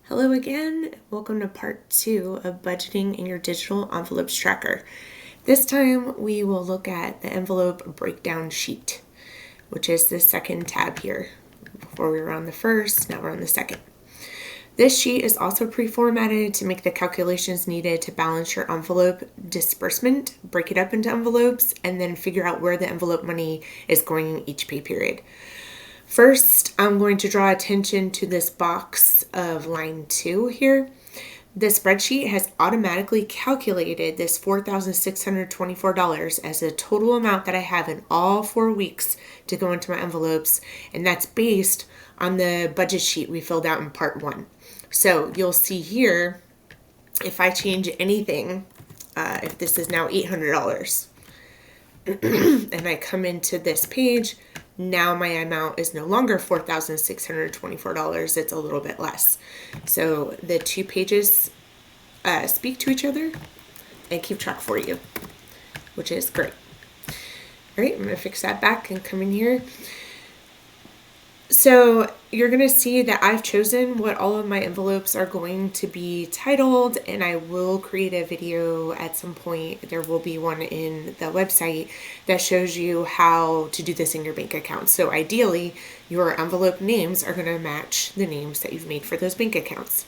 Hello again. Welcome to part 2 of budgeting in your digital envelopes tracker. This time we will look at the envelope breakdown sheet, which is the second tab here. Before we were on the first, now we're on the second. This sheet is also pre-formatted to make the calculations needed to balance your envelope disbursement, break it up into envelopes, and then figure out where the envelope money is going each pay period. First, I'm going to draw attention to this box of line 2 here. The spreadsheet has automatically calculated this $4,624 as a total amount that I have in all 4 weeks to go into my envelopes, and that's based on the budget sheet we filled out in part 1. So you'll see here, if I change anything, if this is now $800, and I come into this page, now my amount is no longer $4,624. It's a little bit less. So the 2 pages speak to each other and keep track for you, which is great. All right, I'm going to fix that back and come in here. So you're going to see that I've chosen what all of my envelopes are going to be titled, and I will create a video at some point. There will be one in the website that shows you how to do this in your bank account. So ideally, your envelope names are going to match the names that you've made for those bank accounts.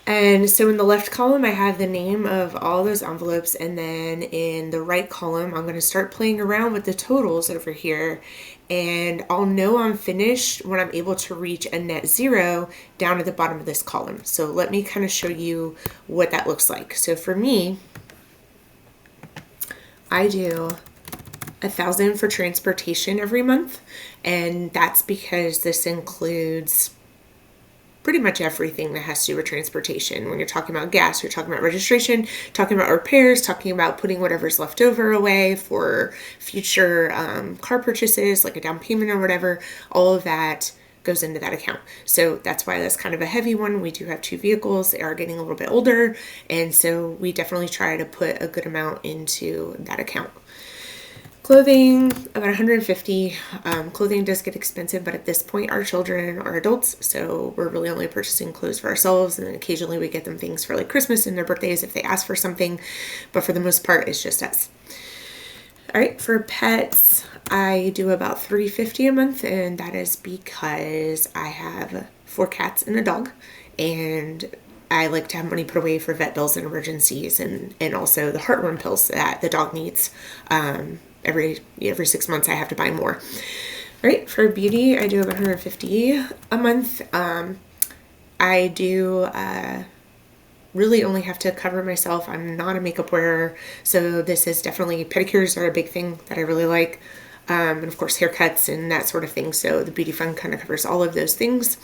And so in the left column, I have the name of all those envelopes. And then in the right column, I'm going to start playing around with the totals over here. And I'll know I'm finished when I'm able to reach a net zero down at the bottom of this column. So let me kind of show you what that looks like. So for me, I do $1,000 for transportation every month. And that's because this includes pretty much everything that has to do with transportation. When you're talking about gas, you're talking about registration, talking about repairs, talking about putting whatever's left over away for future car purchases, like a down payment or whatever. All of that goes into that account. So that's why that's kind of a heavy one. We do have 2 vehicles. They are getting a little bit older. And so we definitely try to put a good amount into that account. Clothing, about $150. Clothing does get expensive, but at this point, our children are adults, so we're really only purchasing clothes for ourselves, and then occasionally we get them things for like Christmas and their birthdays if they ask for something, but for the most part, it's just us. All right, for pets, I do about $350 a month, and that is because I have 4 cats and a dog, and I like to have money put away for vet bills and emergencies, and also the heartworm pills that the dog needs. Every 6 months I have to buy more. Right, for beauty, I do about $150 a month. I do really only have to cover myself. I'm not a makeup wearer, so this is definitely, pedicures are a big thing that I really like. And of course haircuts and that sort of thing. So the beauty fund kind of covers all of those things.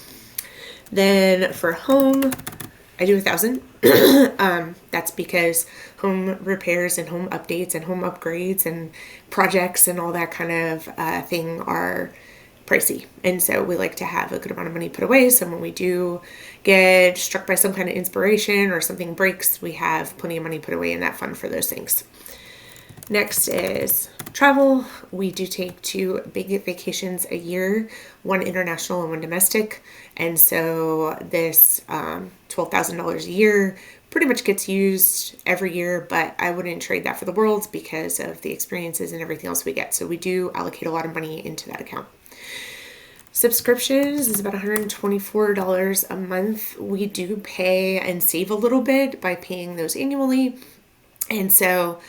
Then for home, I do $1,000. That's because home repairs and home updates and home upgrades and projects and all that kind of thing are pricey. And so we like to have a good amount of money put away. So when we do get struck by some kind of inspiration or something breaks, we have plenty of money put away in that fund for those things. Next is travel. We do take 2 big vacations a year, one international and one domestic. And so this $12,000 a year pretty much gets used every year, but I wouldn't trade that for the world because of the experiences and everything else we get. So we do allocate a lot of money into that account. Subscriptions is about $124 a month. We do pay and save a little bit by paying those annually. And so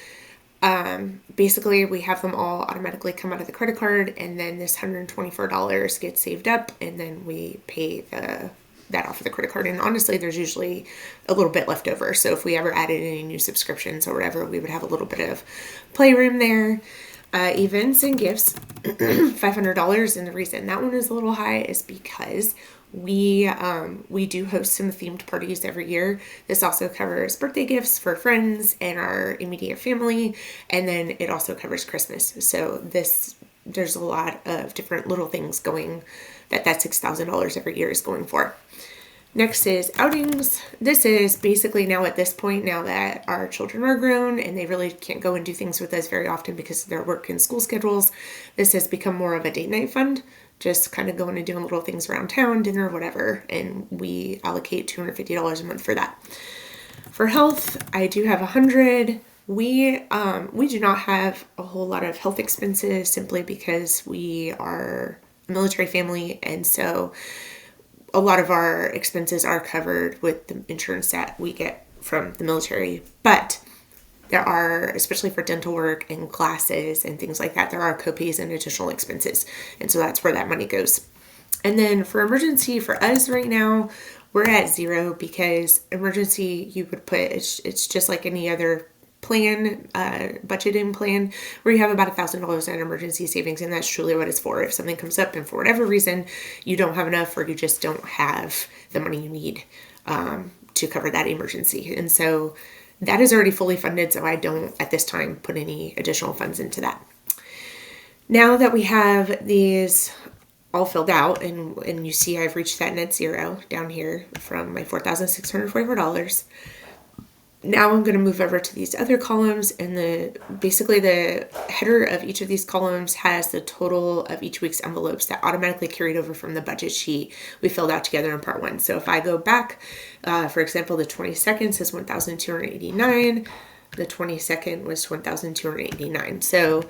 basically we have them all automatically come out of the credit card, and then this $124 gets saved up, and then we pay that off of the credit card. And honestly, there's usually a little bit left over. So if we ever added any new subscriptions or whatever, we would have a little bit of playroom there. Events and gifts, $500. And the reason that one is a little high is because we do host some themed parties every year. This also covers birthday gifts for friends and our immediate family, and then it also covers Christmas. So there's a lot of different little things going that $6,000 every year is going for. Next is outings. This is basically now at this point, now that our children are grown and they really can't go and do things with us very often because of their work and school schedules, this has become more of a date night fund. just kind of going and doing little things around town, dinner, whatever, and we allocate $250 a month for that. For health, I do have 100. We do not have a whole lot of health expenses simply because we are a military family, and so a lot of our expenses are covered with the insurance that we get from the military. But there are, especially for dental work and glasses and things like that, there are copays and additional expenses. And so that's where that money goes. And then for emergency, for us right now, we're at 0 because emergency, you would put, it's just like any other plan, budgeting plan, where you have about $1,000 in emergency savings, and that's truly what it's for. If something comes up and for whatever reason you don't have enough, or you just don't have the money you need to cover that emergency. And so that is already fully funded, so I don't at this time put any additional funds into that. Now that we have these all filled out, and you see I've reached that net 0 down here from my $4,644. Now I'm going to move over to these other columns, and basically the header of each of these columns has the total of each week's envelopes that automatically carried over from the budget sheet we filled out together in part 1. So if I go back, for example, the 22nd says 1,289. The 22nd was 1,289. So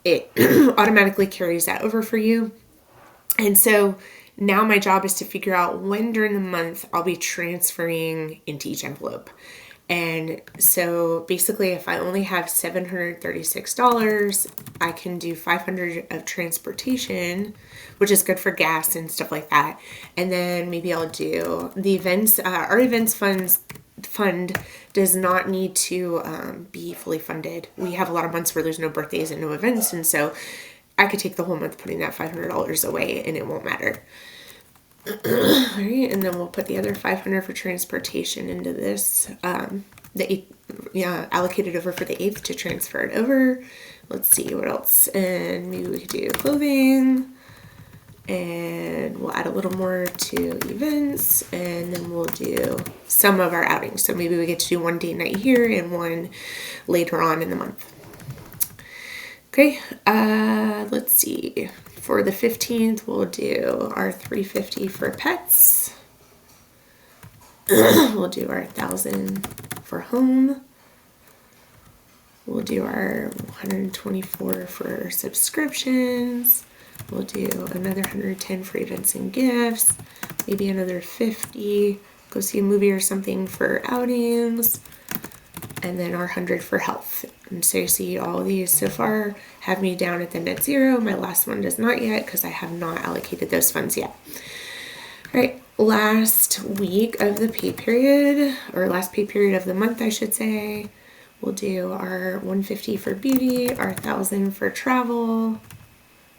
it automatically carries that over for you. And so now my job is to figure out when during the month I'll be transferring into each envelope. And so basically, if I only have $736, I can do $500 of transportation, which is good for gas and stuff like that. And then maybe I'll do the events. Our events fund does not need to be fully funded. We have a lot of months where there's no birthdays and no events, and so I could take the whole month putting that $500 away, and it won't matter. All right, and then we'll put the other $500 for transportation into this. Allocated over for the 8th to transfer it over. Let's see what else, and maybe we could do clothing, and we'll add a little more to events, and then we'll do some of our outings. So maybe we get to do one date night here and one later on in the month. Okay, let's see. For the 15th, we'll do our $350 for pets. We'll do our $1,000 for home. We'll do our $124 for subscriptions. We'll do another $110 for events and gifts. Maybe another $50. Go see a movie or something for outings. And then our $100 for health. And so you see all of these so far have me down at the net 0. My last one does not yet because I have not allocated those funds yet. All right, last week of the pay period, or last pay period of the month, I should say, we'll do our $150 for beauty, our $1,000 for travel,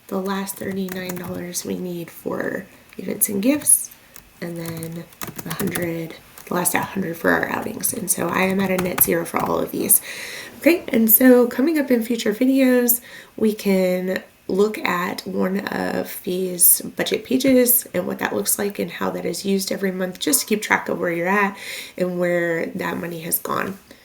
the last $39 we need for events and gifts, and then the last $100 for our outings. And so I am at a net 0 for all of these. Okay, and so coming up in future videos, we can look at one of these budget pages and what that looks like and how that is used every month, just to keep track of where you're at and where that money has gone.